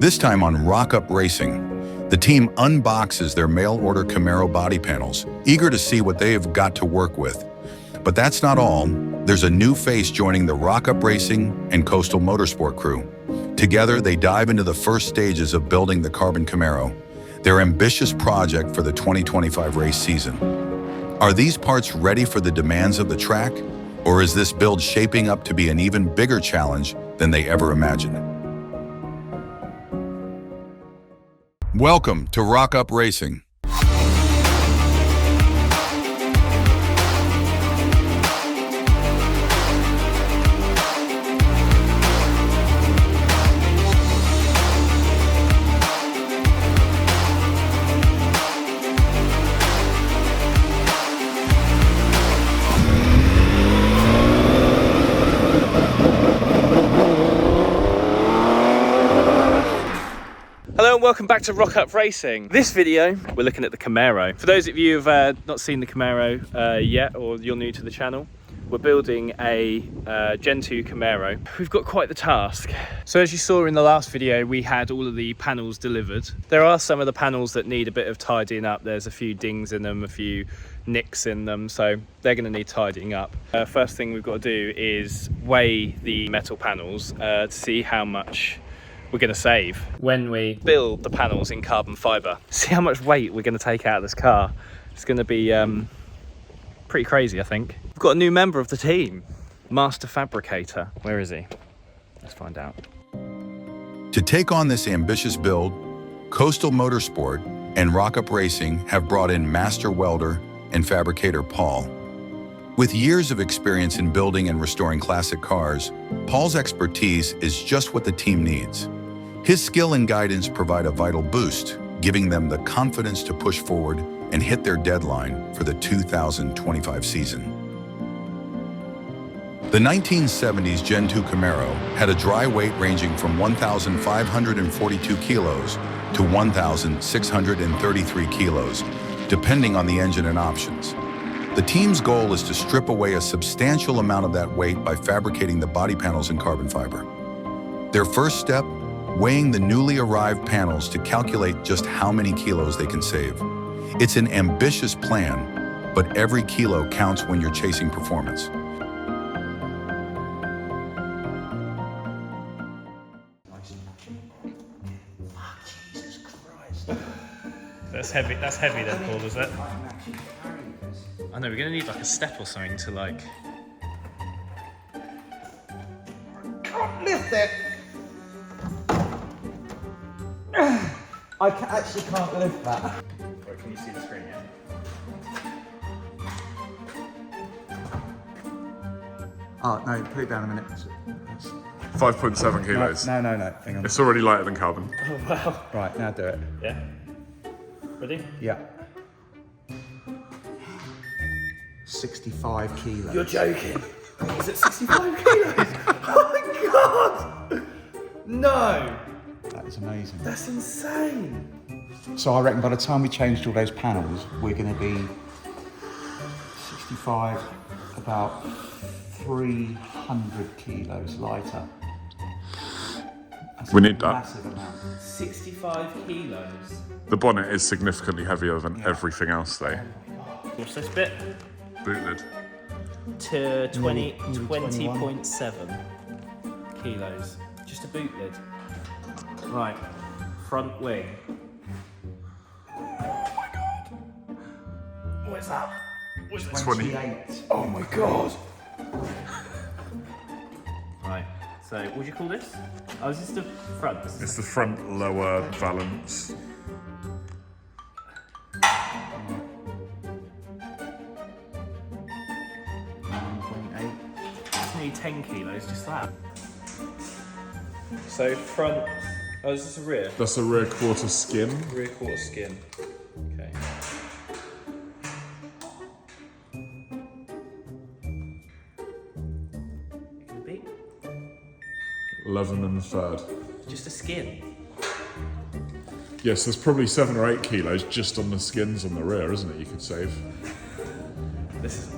This time on Rock Up Racing, the team unboxes their mail-order Camaro body panels, eager to see what they have got to work with. But that's not all. There's a new face joining the Rock Up Racing and Coastal Motorsport crew. Together, they dive into the first stages of building the Carbon Camaro, their ambitious project for the 2025 race season. Are these parts ready for the demands of the track? Or is this build shaping up to be an even bigger challenge than they ever imagined? Welcome to Rock Up Racing. Hello and welcome back to Rock Up Racing. This video, we're looking at the Camaro. For those of you who've not seen the Camaro yet, or you're new to the channel, we're building a Gen 2 Camaro. We've got quite the task. So as you saw in the last video, we had all of the panels delivered. There are some of the panels that need a bit of tidying up. There's a few dings in them, a few nicks in them, so they're going to need tidying up. First thing we've got to do is weigh the metal panels to see how much we're going to save when we build the panels in carbon fibre. See how much weight we're going to take out of this car. It's going to be pretty crazy, I think. We've got a new member of the team, Master Fabricator. Where is he? Let's find out. To take on this ambitious build, Coastal Motorsport and Rock Up Racing have brought in Master Welder and Fabricator Paul. With years of experience in building and restoring classic cars, Paul's expertise is just what the team needs. His skill and guidance provide a vital boost, giving them the confidence to push forward and hit their deadline for the 2025 season. The 1970s Gen 2 Camaro had a dry weight ranging from 1,542 kilos to 1,633 kilos, depending on the engine and options. The team's goal is to strip away a substantial amount of that weight by fabricating the body panels in carbon fiber. Their first step, weighing the newly arrived panels to calculate just how many kilos they can save. It's an ambitious plan, but every kilo counts when you're chasing performance. Jesus Christ. That's heavy then, Paul, is it? I know, we're going to need like a step or something to like... Can't lift it! I actually can't lift that. Wait, can you see the screen yet? Oh, no, put it down a minute. 5.7 kilos. No, hang on. It's already lighter than carbon. Oh, wow. Right, now do it. Yeah? Ready? Yeah. 65 kilos. You're joking. Is it 65 kilos? Oh my god! No! That is amazing. That's insane. So I reckon by the time we changed all those panels, we're going to be 65, about 300 kilos lighter. We need that. Massive amount. 65 kilos. The bonnet is significantly heavier than everything else though. What's this bit? Boot lid. To 21. 20.7 kilos. Just a boot lid. Right, front wing. Oh my god. What is that? What is that? 28. Oh my god. Right, so what do you call this? Oh, is this the front? It's the front lower valance. 10 kilos, just that. So front, oh, is this a rear? That's a rear quarter skin. Rear quarter skin. Okay. Can it be? 11 and a third. Just a skin. Yes, there's probably 7 or 8 kilos just on the skins on the rear, isn't it? You could save. This is...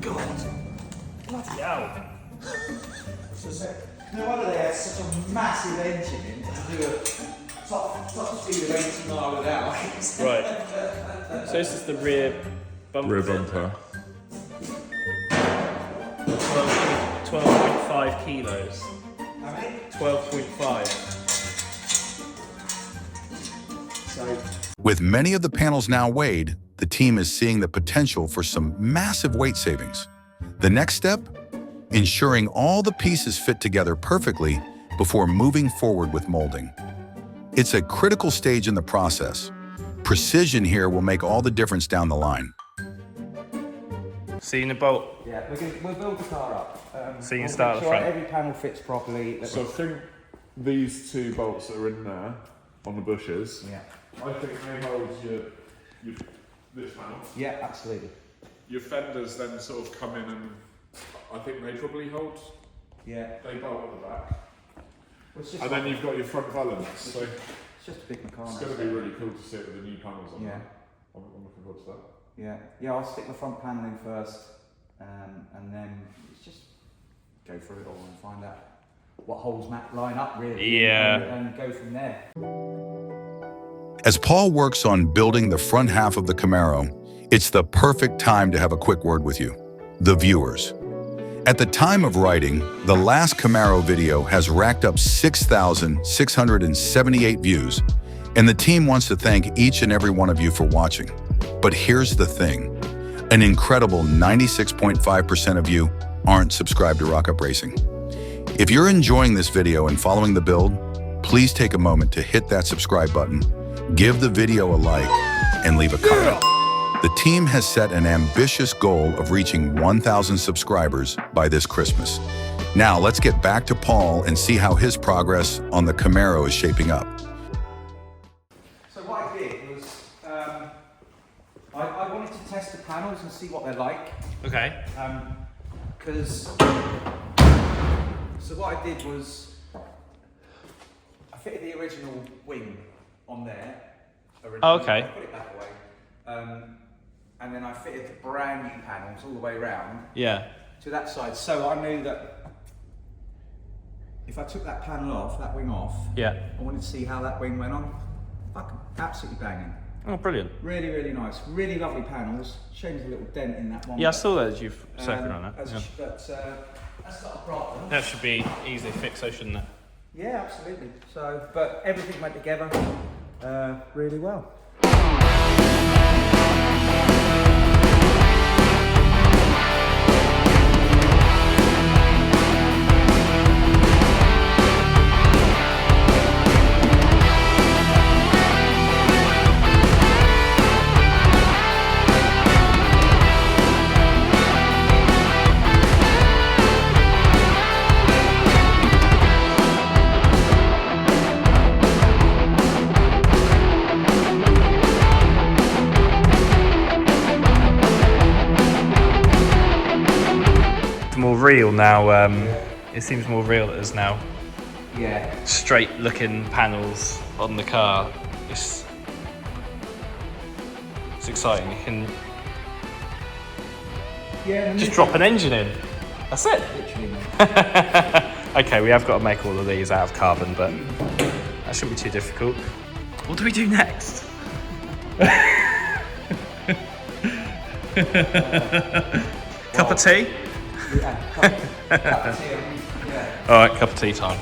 God! Bloody hell! No wonder they had such a massive engine in to do a top speed of 80 miles an hour. Right. So this is the rear bumper. Rear bumper. 12.5 kilos. How many? 12.5. So, With many of the panels now weighed, the team is seeing the potential for some massive weight savings. The next step? Ensuring all the pieces fit together perfectly before moving forward with molding. It's a critical stage in the process. Precision here will make all the difference down the line. So you can bolt. yeah, we'll build the car up. So you can we'll start at make the front. Every panel fits properly. So I think these two bolts that are in there on the bushes, Yeah. I think they hold your this panel. Yeah, absolutely. Your fenders then sort of come in and I think they probably hold. Yeah. They bolt at the back. Well, it's just And then you've got your front valance. So it's just a big Meccano. it's going to be really cool to see it with the new panels on. Yeah. there. I'm looking forward to that. Yeah. Yeah, I'll stick the front panel in first, and then it's just go through it all and find out what holes line up really. Yeah. And go from there. As Paul works on building the front half of the Camaro, it's the perfect time to have a quick word with you, the viewers. At the time of writing, the last Camaro video has racked up 6,678 views, and the team wants to thank each and every one of you for watching. But here's the thing, an incredible 96.5% of you aren't subscribed to Rock Up Racing. If you're enjoying this video and following the build, please take a moment to hit that subscribe button, give the video a like, and leave a comment. The team has set an ambitious goal of reaching 1,000 subscribers by this Christmas. Now let's get back to Paul and see how his progress on the Camaro is shaping up. So what I did was, I wanted to test the panels and see what they're like. Okay. So what I did was, I fitted the original wing on there. Oh, okay. I put it that way. And then I fitted the brand new panels all the way around Yeah. to that side. So I knew that if I took that panel off, that wing off, Yeah. I wanted to see how that wing went on. Fucking absolutely banging. Oh, brilliant. Really, really nice. Really lovely panels. Shame there's a little dent in that one. Yeah, I saw that you've circled on that. Yeah. But that's not a problem. That should be easily fixed, though, shouldn't it? Yeah, absolutely. So, but everything went together really well. More real now. It seems more real that there's now Yeah. straight looking panels on the car. It's exciting. You can Yeah. just drop an engine in. That's it. Literally. Okay, we have got to make all of these out of carbon, but that shouldn't be too difficult. What do we do next? Cup of tea? Yeah. Cup of tea, yeah. All right, cup of tea time.